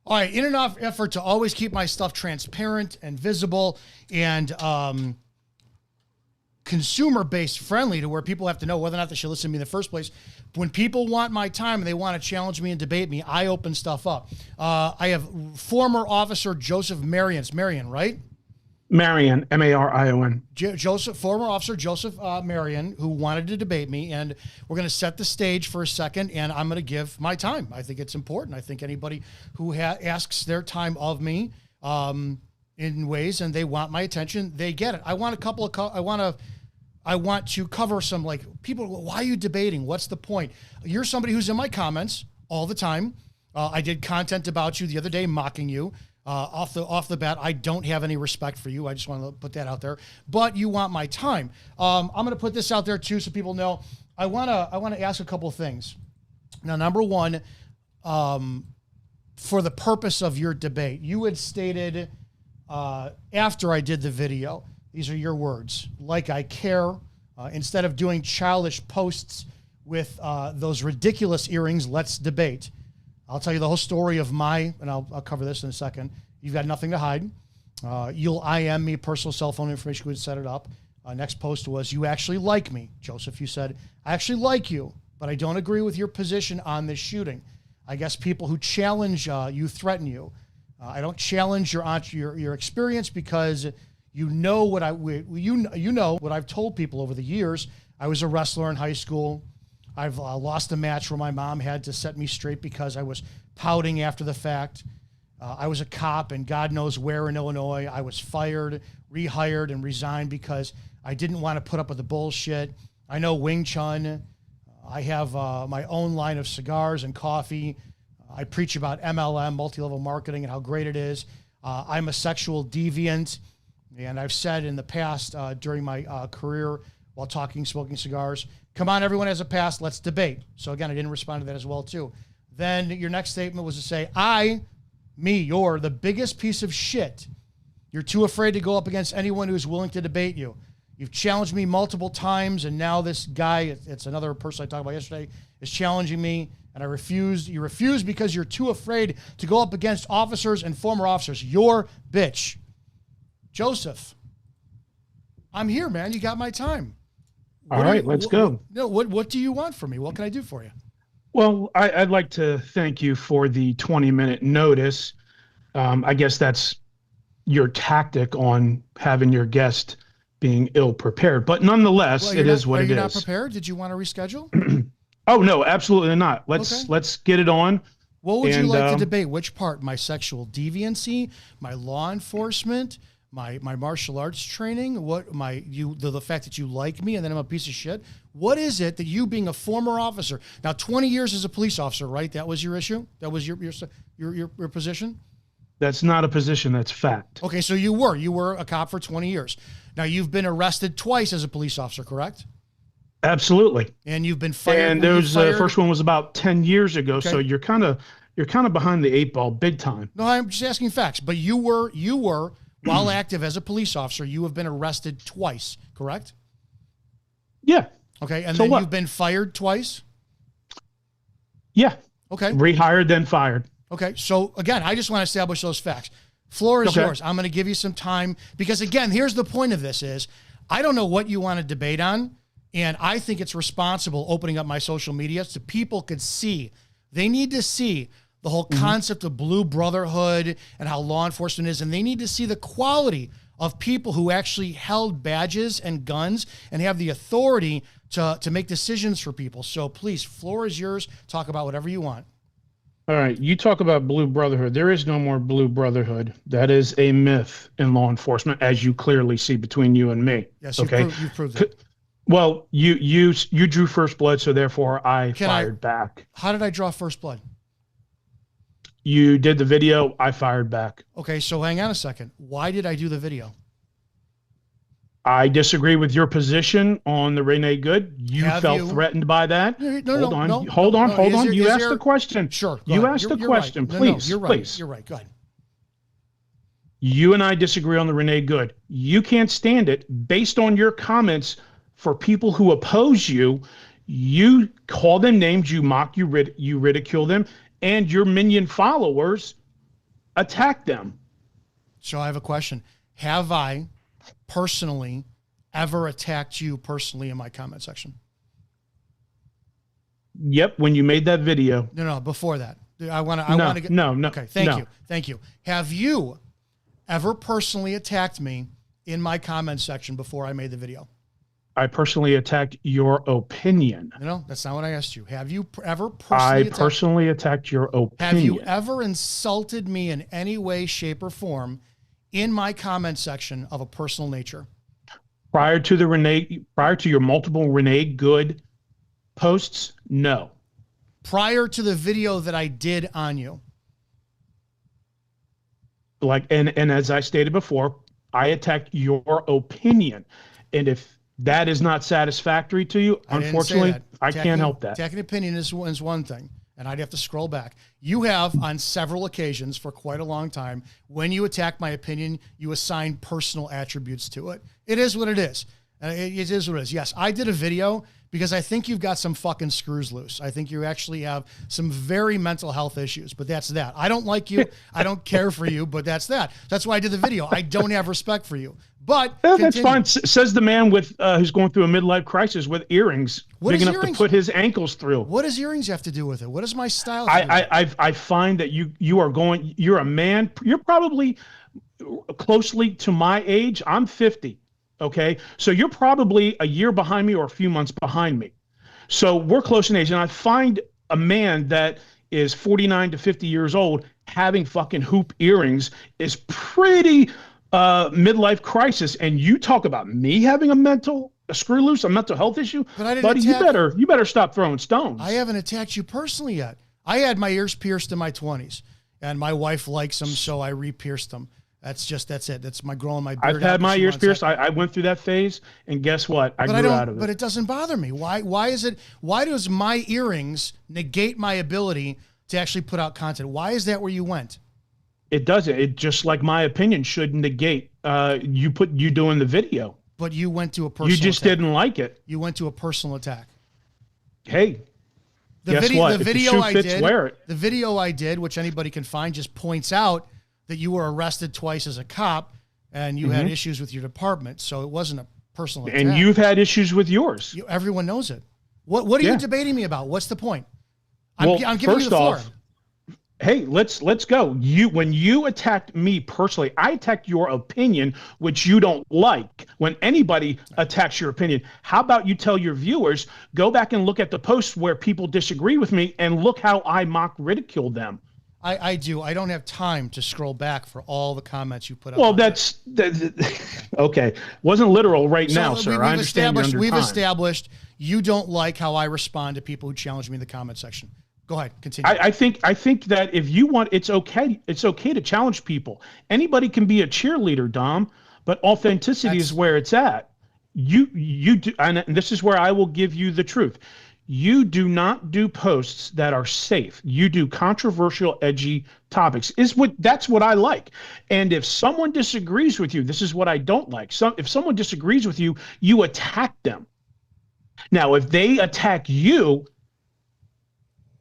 All right, in an effort to always keep my stuff transparent and visible and consumer-based friendly to where people have to know whether or not they should listen to me in the first place. When people want my time and they want to challenge me and debate me, I open stuff up. I have former officer Joseph Marion. It's Marion, right? Marion, M-A-R-I-O-N. Former officer Joseph Marion, who wanted to debate me, and we're going to set the stage for a second, and I'm going to give my time. I think it's important. I think anybody who asks their time of me in ways and they want my attention, they get it. I want to cover some, like, people, why are you debating? What's the point? You're somebody who's in my comments all the time. I did content about you the other day, mocking you. Off the bat, I don't have any respect for you. I just want to put that out there. But you want my time. I'm going to put this out there too, so people know. I want to ask a couple of things. Now, number one, for the purpose of your debate, you had stated after I did the video, these are your words, like I care. Instead of doing childish posts with those ridiculous earrings, let's debate. I'll tell you the whole story of and I'll cover this in a second. You've got nothing to hide. You'll IM me, personal cell phone information, we would set it up. Next post was, you actually like me. Joseph, you said, I actually like you, but I don't agree with your position on this shooting. I guess people who challenge you threaten you. I don't challenge your experience because you know what you know what I've told people over the years. I was a wrestler in high school. I've lost a match where my mom had to set me straight because I was pouting after the fact. I was a cop, and God knows where in Illinois. I was fired, rehired, and resigned because I didn't want to put up with the bullshit. I know Wing Chun. I have my own line of cigars and coffee. I preach about MLM, multi-level marketing, and how great it is. I'm a sexual deviant, and I've said in the past during my career while smoking cigars, come on, everyone has a past, let's debate. So again, I didn't respond to that as well too. Then your next statement was to say, you're the biggest piece of shit. You're too afraid to go up against anyone who's willing to debate you. You've challenged me multiple times, and now this guy, it's another person I talked about yesterday, is challenging me, and I refused. You refused because you're too afraid to go up against officers and former officers. You're bitch. Joseph, I'm here, man. You got my time. All right, let's go. What do you want from me? What can I do for you? Well, I'd like to thank you for the 20-minute notice. I guess that's your tactic on having your guest being ill-prepared. But nonetheless, it is what it is. Are you not prepared? Did you want to reschedule? Oh, no, absolutely not. Let's get it on. What would you like to debate? Which part? My sexual deviancy? My law enforcement? My martial arts training, the fact that you like me and then I'm a piece of shit. What is it that you, being a former officer, now 20 years as a police officer, right? That was your issue? That was your position? That's not a position, that's fact. Okay, so you were a cop for 20 years. Now you've been arrested twice as a police officer, correct? Absolutely. And you've been fired. And the first one was about 10 years ago, okay. So you're kind of behind the eight ball big time. No, I'm just asking facts. But you were while active as a police officer, you have been arrested twice, correct? Yeah. Okay, and so then you've been fired twice? Yeah. Okay. Rehired, then fired. Okay, so again, I just want to establish those facts. Floor is yours. I'm going to give you some time because, again, here's the point of this is I don't know what you want to debate on, and I think it's responsible opening up my social media so people could see. They need to see the whole concept of blue brotherhood and how law enforcement is, and they need to see the quality of people who actually held badges and guns and have the authority to make decisions for people. So please, floor is yours. Talk about whatever you want. All right. You talk about blue brotherhood. There is no more blue brotherhood. That is a myth in law enforcement, as you clearly see between you and me. Yes, okay? You've proved it. Well, you drew first blood, so therefore I fired back. How did I draw first blood? You did the video, I fired back. Okay, so hang on a second. Why did I do the video? I disagree with your position on the Renee Good. You felt threatened by that. Hold on. You asked the question. Sure. You asked the question. Right. Please. You're right. Please. You're right. Go ahead. You and I disagree on the Renee Good. You can't stand it based on your comments for people who oppose you. You call them names, you mock, you ridicule them. And your minion followers attack them. So I have a question. Have I personally ever attacked you personally in my comment section? Yep, when you made that video. No, before that. I want to get No. Okay, thank you. Have you ever personally attacked me in my comment section before I made the video? I personally attacked your opinion. No, that's not what I asked you. Have you ever personally personally attacked your opinion. Have you ever insulted me in any way, shape, or form in my comment section of a personal nature? Prior to your multiple Renee Good posts, no. Prior to the video that I did on you. And as I stated before, I attacked your opinion. And if that is not satisfactory to you, unfortunately, I can't help that. Attacking opinion is one thing, and I'd have to scroll back. You have, on several occasions for quite a long time, when you attack my opinion, you assign personal attributes to it. It is what it is. It is what it is. Yes, I did a video because I think you've got some fucking screws loose. I think you actually have some very mental health issues, but that's that. I don't like you. I don't care for you, but that's that. That's why I did the video. I don't have respect for you. But that's fine. Says the man with who's going through a midlife crisis with earrings big enough to put his ankles through. What does earrings have to do with it? What is my style? I find that you're a man. You're probably closely to my age. I'm 50. Okay, so you're probably a year behind me or a few months behind me. So we're close in age, and I find a man that is 49 to 50 years old having fucking hoop earrings is pretty midlife crisis. And you talk about me having a mental health issue, buddy, you better stop throwing stones. I haven't attacked you personally yet. I had my ears pierced in my 20s, and my wife likes them, so I re-pierced them. That's it. That's my growing my beard. I've had my ears pierced. I went through that phase, and guess what? I grew out of it. But it doesn't bother me. Why does my earrings negate my ability to actually put out content? Why is that where you went? It doesn't. It just like my opinion should negate you doing the video. But you went to a personal attack. You just didn't like it. You went to a personal attack. Hey, the video I did, which anybody can find, just points out that you were arrested twice as a cop and you had issues with your department. So it wasn't a personal attack. And you've had issues with yours. Everyone knows it. What are you debating me about? What's the point? I'm giving you the floor. Hey, let's go. When you attacked me personally, I attacked your opinion, which you don't like. When anybody attacks your opinion, how about you tell your viewers, go back and look at the posts where people disagree with me and look how I ridicule them. I do. I don't have time to scroll back for all the comments you put up. Well, that's okay. Wasn't literal now, sir. I understand we've established you don't like how I respond to people who challenge me in the comment section. Go ahead, continue. I think that if you want, it's okay. It's okay to challenge people. Anybody can be a cheerleader, Dom, but authenticity is where it's at. You do, and this is where I will give you the truth. You do not do posts that are safe. You do controversial, edgy topics. That's what I like. And if someone disagrees with you, this is what I don't like. If someone disagrees with you, you attack them. Now, if they attack you,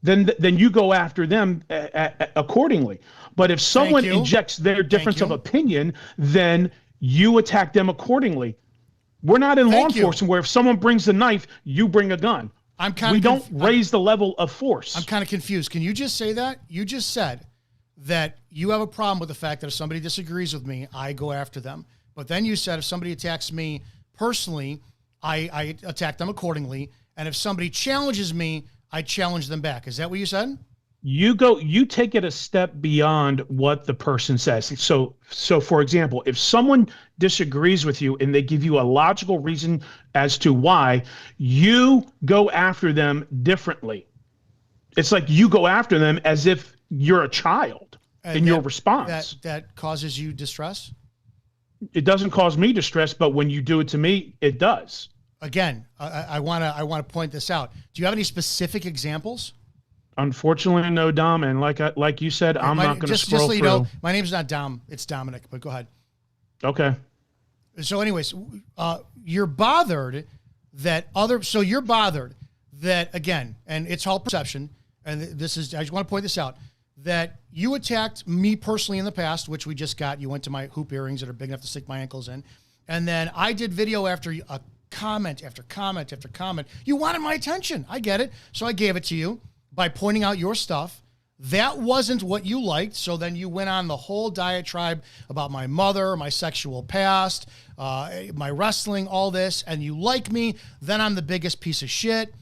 then you go after them accordingly. But if someone injects their difference of opinion, then you attack them accordingly. We're not in law enforcement where if someone brings a knife, you bring a gun. We don't raise the level of force. I'm kind of confused. Can you just say that? You just said that you have a problem with the fact that if somebody disagrees with me, I go after them. But then you said if somebody attacks me personally, I attack them accordingly. And if somebody challenges me, I challenge them back. Is that what you said? You take it a step beyond what the person says. So for example, if someone disagrees with you and they give you a logical reason as to why, you go after them differently. It's like you go after them as if you're a child in your response. That causes you distress? It doesn't cause me distress, but when you do it to me, it does. Again, I want to point this out. Do you have any specific examples? Unfortunately, no, Dom. And like you said, I'm not going to scroll through. You know, my name's not Dom. It's Dominic, but go ahead. Okay. So anyways, you're bothered that again, and it's all perception. And I just want to point this out, that you attacked me personally in the past, which we just got. You went to my hoop earrings that are big enough to stick my ankles in. And then I did video after a comment after comment after comment. You wanted my attention. I get it. So I gave it to you by pointing out your stuff. That wasn't what you liked. So then you went on the whole diatribe about my mother, my sexual past, my wrestling, all this, and you like me. Then I'm the biggest piece of shit.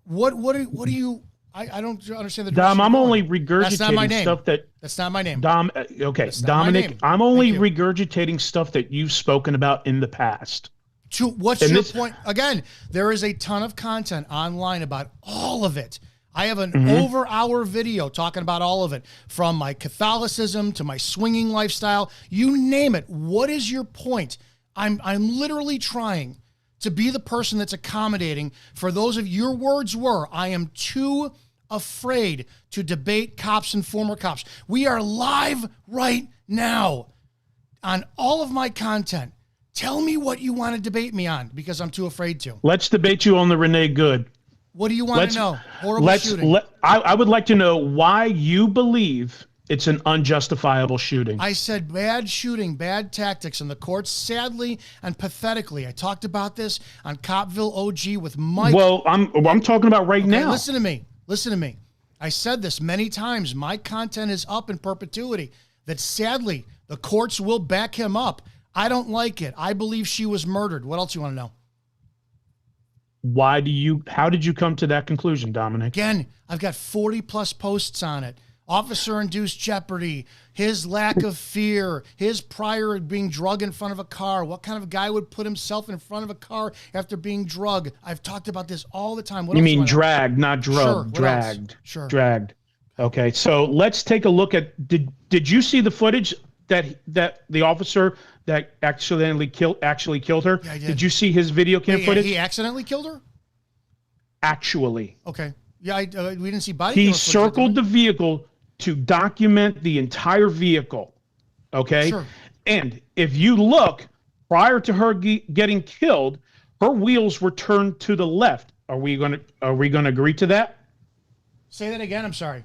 What do you... I don't understand the Dom, I'm only That's not my regurgitating name. stuff that That's not my name. Dom. Okay, That's not my Dominic, name. I'm only Thank you. regurgitating stuff that you've spoken about in the past. What's your point? Again, there is a ton of content online about all of it. I have an over-hour video talking about all of it, from my Catholicism to my swinging lifestyle. You name it. What is your point? I'm literally trying to be the person that's accommodating for those of your words were, I am too afraid to debate cops and former cops. We are live right now on all of my content. Tell me what you want to debate me on, because I'm too afraid to. Let's debate you on the Renee Good. What do you want to know? Horrible shooting. I would like to know why you believe it's an unjustifiable shooting. I said bad shooting, bad tactics, and the courts, sadly and pathetically. I talked about this on Copville OG with Mike. Well, I'm talking about right now. Listen to me. Listen to me. I said this many times. My content is up in perpetuity. That sadly, the courts will back him up. I don't like it. I believe she was murdered. What else you want to know? How did you come to that conclusion, Dominic? Again, I've got 40 plus posts on it. Officer-induced jeopardy, his lack of fear, his prior being drugged in front of a car. What kind of guy would put himself in front of a car after being drugged? I've talked about this all the time. What You else mean do I know? dragged, not drugged. Sure. Dragged. Sure. Dragged. Okay, so let's take a look at, did you see the footage that the officer that accidentally killed her? Yeah, I did. Did you see his video cam footage? He accidentally killed her? Actually. Okay. Yeah, we didn't see body He camera footage, circled did the vehicle to document the entire vehicle. Okay? Sure. And if you look, prior to her getting killed, her wheels were turned to the left. Are we going to agree to that? Say that again. I'm sorry.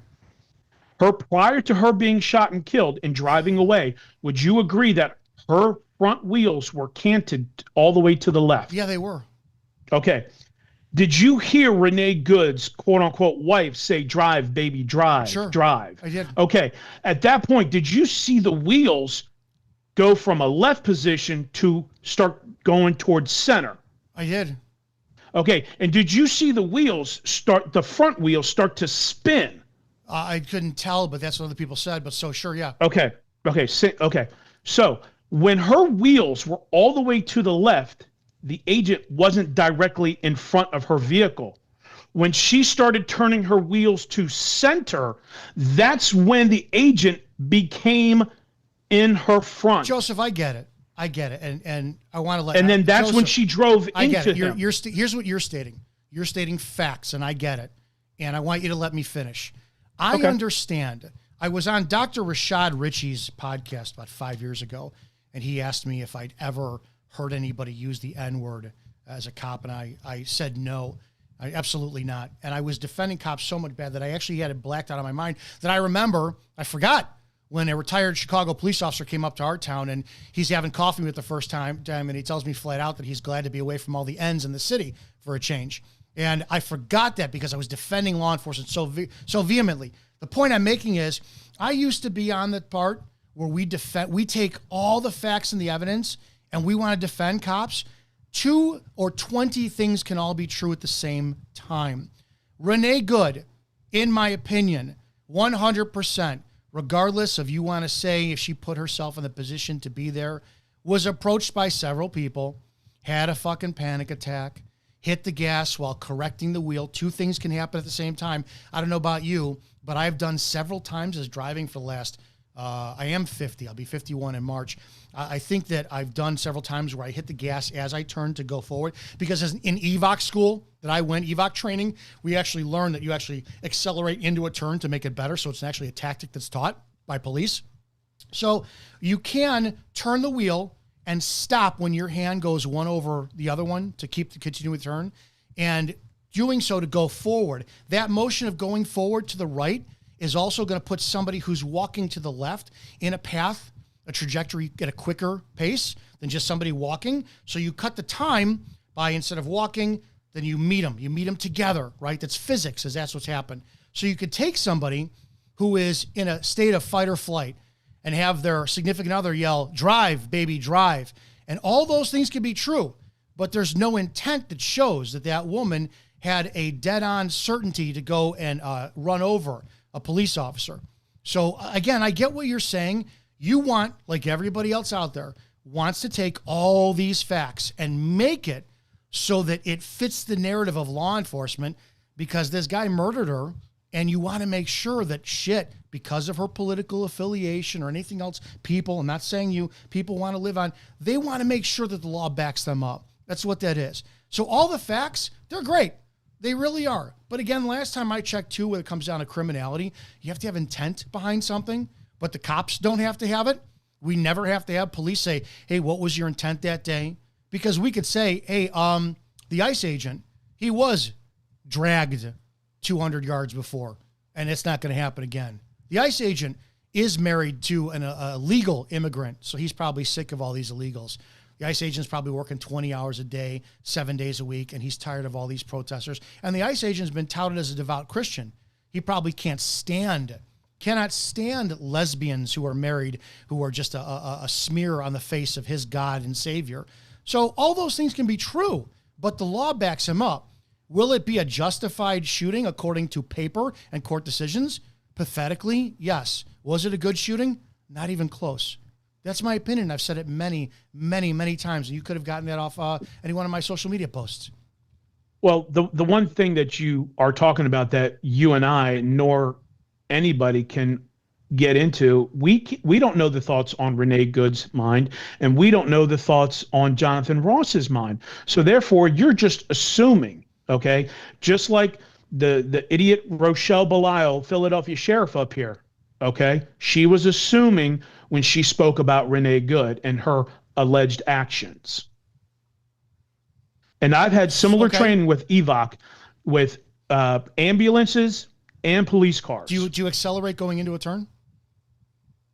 Prior to her being shot and killed and driving away, would you agree that her front wheels were canted all the way to the left? Yeah, they were. Okay. Did you hear Renee Good's quote-unquote wife say, "Drive, baby, drive, Sure. drive"? I did. Okay. At that point, did you see the wheels go from a left position to start going towards center? I did. Okay. And did you see the front wheels start to spin? I couldn't tell, but that's what other people said. But so sure, yeah. Okay. So when her wheels were all the way to the left, the agent wasn't directly in front of her vehicle. When she started turning her wheels to center, that's when the agent became in her front. Joseph, I get it. And I want to let. And then that's Joseph, when she drove I get into it. him. Here's what you're stating. You're stating facts, and I get it. And I want you to let me finish. I understand. I was on Dr. Rashad Ritchie's podcast about 5 years ago, and he asked me if I'd ever heard anybody use the N-word as a cop, and I said no. Absolutely not. And I was defending cops so much bad that I actually had it blacked out of my mind that I forgot when a retired Chicago police officer came up to our town, and he's having coffee with the first time, and he tells me flat out that he's glad to be away from all the N's in the city for a change. And I forgot that because I was defending law enforcement so vehemently. The point I'm making is I used to be on the part where we take all the facts and the evidence and we want to defend cops. 2 or 20 things can all be true at the same time. Renee Good, in my opinion, 100%, regardless of you want to say if she put herself in the position to be there, was approached by several people, had a fucking panic attack, hit the gas while correcting the wheel. 2 things can happen at the same time. I don't know about you, but I've done several times as driving for the last, I am 50. I'll be 51 in March. I think that I've done several times where I hit the gas as I turn to go forward, because in EVOC school that I went, EVOC training, we actually learned that you actually accelerate into a turn to make it better. So it's actually a tactic that's taught by police. So you can turn the wheel and stop when your hand goes one over the other one to continue with turn, and doing so to go forward. That motion of going forward to the right is also going to put somebody who's walking to the left in a path, a trajectory at a quicker pace than just somebody walking. So you cut the time by, instead of walking, then you meet them together, right? That's physics, as that's what's happened. So you could take somebody who is in a state of fight or flight and have their significant other yell, drive, baby, drive. And all those things can be true, but there's no intent that shows that that woman had a dead-on certainty to go and run over a police officer. So again, I get what you're saying. You want, like everybody else out there, wants to take all these facts and make it so that it fits the narrative of law enforcement, because this guy murdered her, and you want to make sure that shit, because of her political affiliation or anything else, people, I'm not saying you, people want to live on, they want to make sure that the law backs them up. That's what that is. So all the facts, they're great. They really are. But again, last time I checked too, when it comes down to criminality, you have to have intent behind something, but the cops don't have to have it. We never have to have police say, hey, what was your intent that day? Because we could say, hey, the ICE agent, he was dragged 200 yards before, and it's not going to happen again. The ICE agent is married to a legal immigrant, so he's probably sick of all these illegals. The ICE agent's probably working 20 hours a day, 7 days a week, and he's tired of all these protesters. And the ICE agent's been touted as a devout Christian. He probably cannot stand lesbians who are married, who are just a smear on the face of his God and Savior. So all those things can be true, but the law backs him up. Will it be a justified shooting according to paper and court decisions? Pathetically, yes. Was it a good shooting? Not even close. That's my opinion. I've said it many, many, many times. And you could have gotten that off any one of my social media posts. Well, the one thing that you are talking about that you and I nor anybody can get into, we don't know the thoughts on Renee Good's mind, and we don't know the thoughts on Jonathan Ross's mind. So therefore, you're just assuming, okay? Just like the idiot Rochelle Belial, Philadelphia sheriff up here, okay? She was assuming when she spoke about Renee Good and her alleged actions. And I've had similar training with EVOC, with ambulances and police cars. Do you accelerate going into a turn?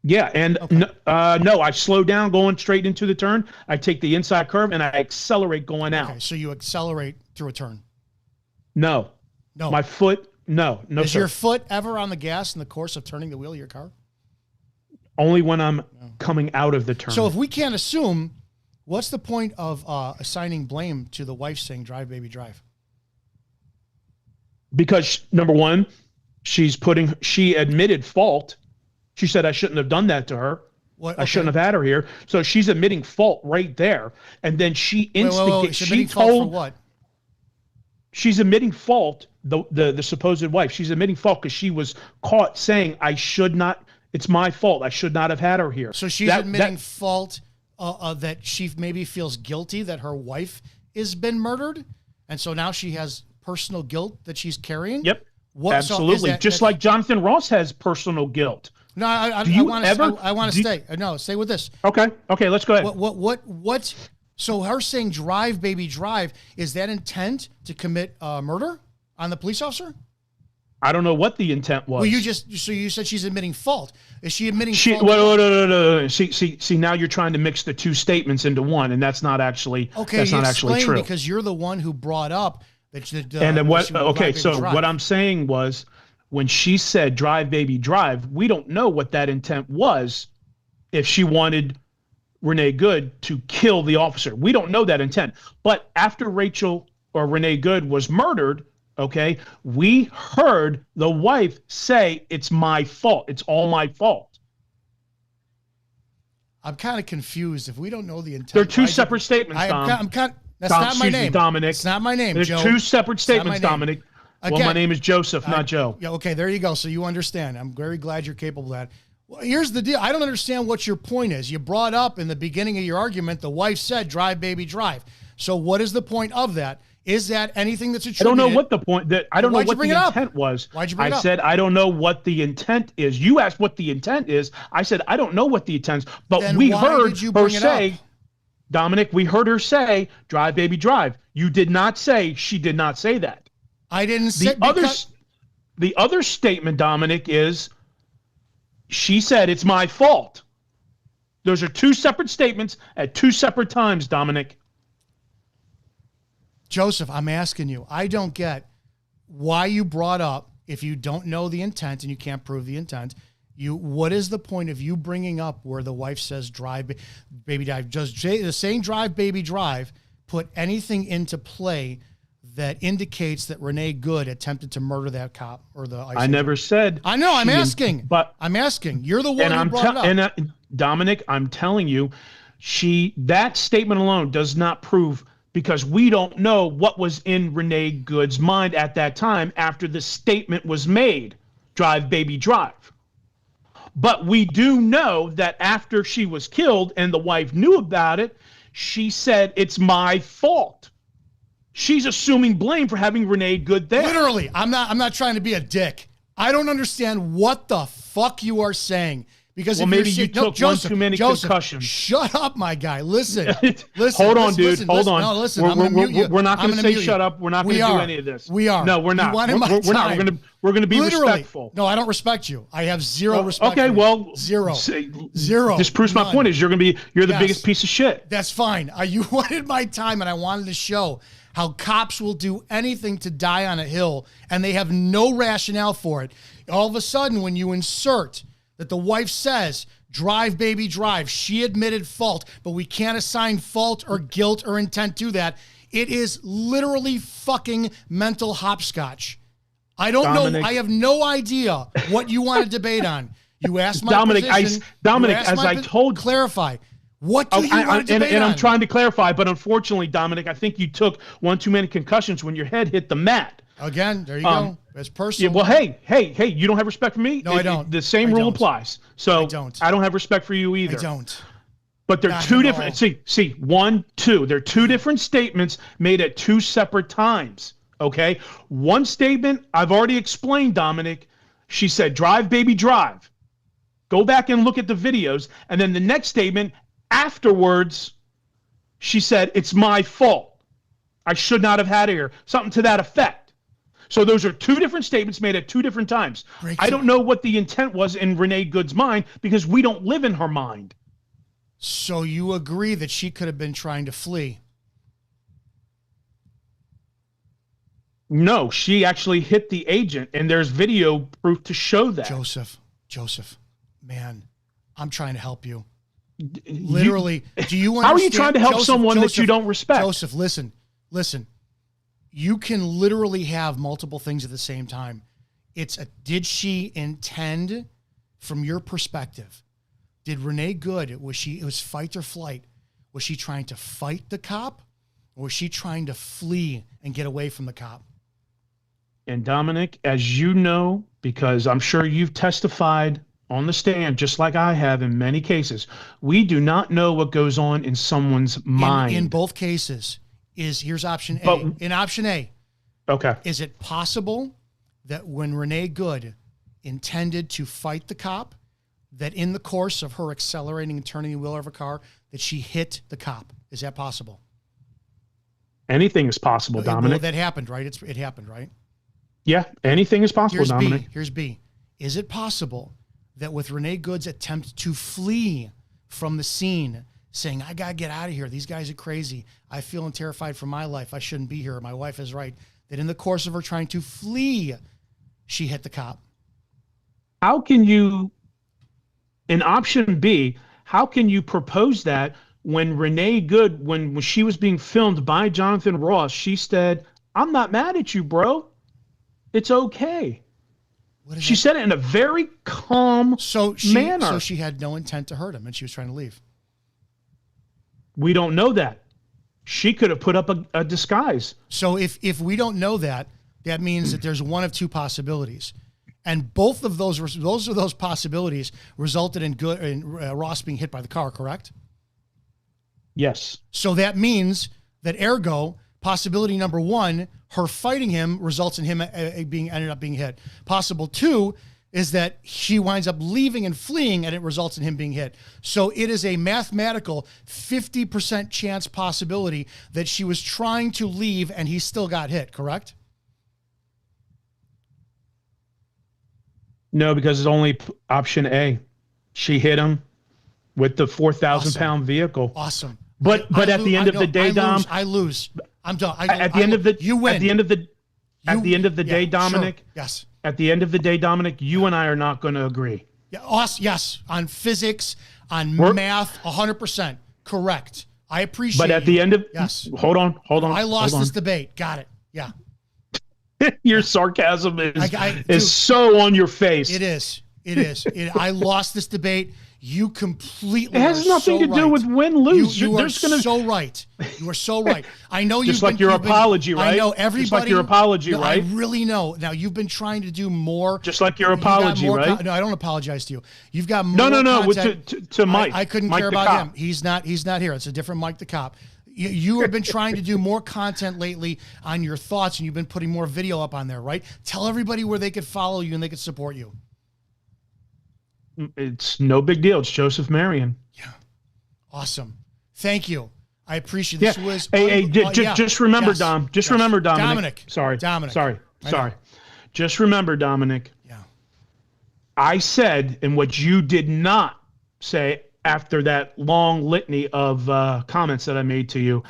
Yeah, and no, I slow down going straight into the turn. I take the inside curve and I accelerate going out. Okay, so you accelerate through a turn? No. My foot, no. Is your foot ever on the gas in the course of turning the wheel of your car? Only when I'm coming out of the turn. So if we can't assume, what's the point of assigning blame to the wife saying, drive, baby, drive? Because, number one, she admitted fault. She said, I shouldn't have done that to her. I shouldn't have had her here. So she's admitting fault right there. And then she instigated. She told, for what? She's admitting fault, the supposed wife. She's admitting fault because she was caught saying, it's my fault. I should not have had her here. So she's admitting fault that she maybe feels guilty that her wife has been murdered. And so now she has personal guilt that she's carrying? Yep. Absolutely. So just like Jonathan Ross has personal guilt. No, I want to stay. No, stay with this. Okay, let's go ahead. What? So her saying drive, baby, drive, is that intent to commit murder on the police officer? I don't know what the intent was. Well, you said she's admitting fault. Is she admitting fault? No. See, now you're trying to mix the two statements into one, and that's not actually true. Because you're the one who brought up that. And then what? Okay, so what I'm saying was, when she said drive, baby, drive, we don't know what that intent was. If she wanted Renee Good to kill the officer, we don't know that intent. But after Renee Good was murdered, okay, we heard the wife say, it's my fault. It's all my fault. I'm kind of confused. If we don't know the intent. They're two separate statements, Dom. That's not my name. Dominic. It's not my name, There's Joe. two separate statements, Dominic. Again, well, my name is Joseph, not Joe. Yeah, okay, there you go. So you understand. I'm very glad you're capable of that. Well, here's the deal. I don't understand what your point is. You brought up in the beginning of your argument, the wife said, drive, baby, drive. So what is the point of that? Is that anything that's attributed? I don't know what the point I don't know what the intent was. Why'd you bring it up? I said, I don't know what the intent is. You asked what the intent is. I said, I don't know what the intent is. But then we heard her say, Dominic, we heard her say, drive, baby, drive. You did not say, she did not say that. I didn't say The other statement, Dominic, is she said it's my fault. Those are two separate statements at two separate times, Dominic. Joseph, I'm asking you. I don't get why you brought up, if you don't know the intent and you can't prove the intent, what is the point of you bringing up where the wife says drive, baby drive? Just the saying drive, baby drive, put anything into play that indicates that Renee Good attempted to murder that cop or the. I never said. I know. I'm asking. But I'm asking. You're the one who brought it up. And Dominic, I'm telling you, that statement alone does not prove, because we don't know what was in Renee Good's mind at that time after the statement was made. Drive, baby, drive. But we do know that after she was killed and the wife knew about it, she said, it's my fault. She's assuming blame for having Renee Good there. Literally, I'm not trying to be a dick. I don't understand what the fuck you are saying. Because well, maybe you took one too many concussions. Shut up, my guy. Listen. Hold on, dude. Hold on. No, listen. I'm going to mute you. We're not going to say shut up. We're not going to do any of this. We are. No, we're not. We're not. We're going to be respectful. No, I don't respect you. I have zero respect. Okay, well, zero. This proves my point. Is you're the biggest piece of shit. That's fine. You wanted my time, and I wanted to show how cops will do anything to die on a hill, and they have no rationale for it. All of a sudden, when you insert that the wife says, drive, baby, drive, she admitted fault, but we can't assign fault or guilt or intent to that. It is literally fucking mental hopscotch. I don't know. I have no idea what you want to debate on. You asked my position. Dominic, as I told you. Clarify. What do you want to debate on? And I'm trying to clarify, but unfortunately, Dominic, I think you took one too many concussions when your head hit the mat. Again, there you go. It's personal. Yeah, well, hey, you don't have respect for me? No, I don't. The same rule applies. So I don't have respect for you either. I don't. But they're two different. See, 1, 2. They're two different statements made at two separate times. Okay? One statement, I've already explained, Dominic. She said, drive, baby, drive. Go back and look at the videos. And then the next statement, afterwards, she said, it's my fault. I should not have had it here. Something to that effect. So those are two different statements made at two different times. I don't know what the intent was in Renee Good's mind because we don't live in her mind. So you agree that she could have been trying to flee? No, she actually hit the agent, and there's video proof to show that. Joseph, man, I'm trying to help you. Literally, do you understand? How are you trying to help someone that you don't respect? Joseph, listen. You can literally have multiple things at the same time. Did she intend, from your perspective, did Renee Good, it was fight or flight? Was she trying to fight the cop, or was she trying to flee and get away from the cop? And Dominic, as you know, because I'm sure you've testified on the stand, just like I have in many cases, we do not know what goes on in someone's mind. In both cases. Here's option A. In option A, okay, is it possible that when Renee Good intended to fight the cop, that in the course of her accelerating and turning the wheel of her car, that she hit the cop? Is that possible? Anything is possible, Dominic. Well, that happened, right? It happened, right? Yeah, anything is possible, Dominic. Here's B. Is it possible that with Renee Good's attempt to flee from the scene, saying, I got to get out of here. These guys are crazy. I feel terrified for my life. I shouldn't be here. My wife is right. That in the course of her trying to flee, she hit the cop. How can you, in option B, how can you propose that when Renee Good, when she was being filmed by Jonathan Ross, she said, I'm not mad at you, bro. It's okay. She said it in a very calm manner. So she had no intent to hurt him and she was trying to leave. We don't know that. She could have put up a disguise. So if we don't know that, that means that there's one of two possibilities. And both of those possibilities resulted in Ross being hit by the car, correct? Yes. So that means that ergo, possibility number one, her fighting him results in him ended up being hit. Possible two is that she winds up leaving and fleeing and it results in him being hit. So it is a mathematical 50% chance possibility that she was trying to leave and he still got hit, correct? No, because it's only option A. She hit him with the 4,000-pound vehicle. Awesome. But at the end of the day, Dom, I lose. I'm done. At the end of the you win. At the end of the day, Dominic. Sure. Yes. At the end of the day, Dominic, you and I are not going to agree. Yeah. Yes. On physics, on math, 100% correct. I appreciate. But at the end of hold on. I lost this debate. Got it. Yeah. Your sarcasm is so on your face. It is. I lost this debate. You completely. It has nothing to do with win-lose. You are so right. You are so right. I know just like your apology, right? I know everybody. Just like your apology, right? I really know. Now you've been trying to do more. Just like your apology, right? No, I don't apologize to you. You've got more. No. To Mike. I couldn't Mike care about him. He's not here. It's a different Mike the cop. You have been trying to do more content lately on your thoughts, and you've been putting more video up on there, right? Tell everybody where they could follow you and they could support you. It's no big deal. It's Joseph Marion. Yeah. Awesome. Thank you. I appreciate this. Was just remember, Dom. Just remember, Dominic. Dominic. Sorry. Just remember, Dominic. Yeah. I said, and what you did not say after that long litany of comments that I made to you,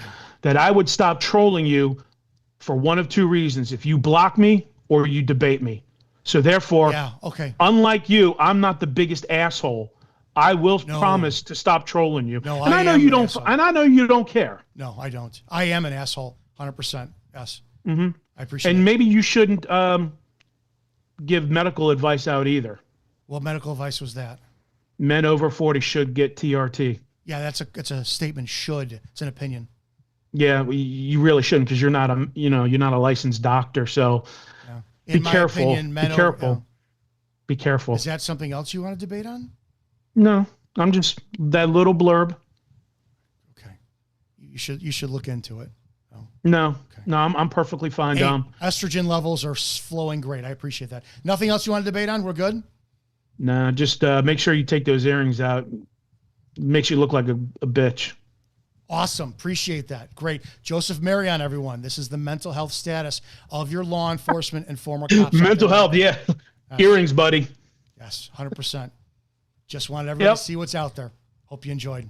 that I would stop trolling you for one of two reasons: if you block me or you debate me. So therefore, unlike you, I'm not the biggest asshole. I will promise to stop trolling you. No, and I know you don't. And I know you don't care. No, I don't. I am an asshole, 100%. Yes. Mm-hmm. I appreciate it. And maybe you shouldn't give medical advice out either. What medical advice was that? Men over 40 should get TRT. Yeah, it's a statement. Should. It's an opinion. Yeah, you really shouldn't, because you're not a licensed doctor. So. In be careful. Opinion, be careful. Be careful. Is that something else you want to debate on? No, I'm just that little blurb. Okay, you should look into it. No, I'm perfectly fine, Dom. Estrogen levels are flowing great. I appreciate that. Nothing else you want to debate on? We're good. No, just make sure you take those earrings out. Makes you look like a bitch. Awesome. Appreciate that. Great. Joseph Marion, everyone. This is the mental health status of your law enforcement and former cops. Mental health, yeah. Earrings, buddy. Yes, 100%. Just wanted everybody to see what's out there. Hope you enjoyed.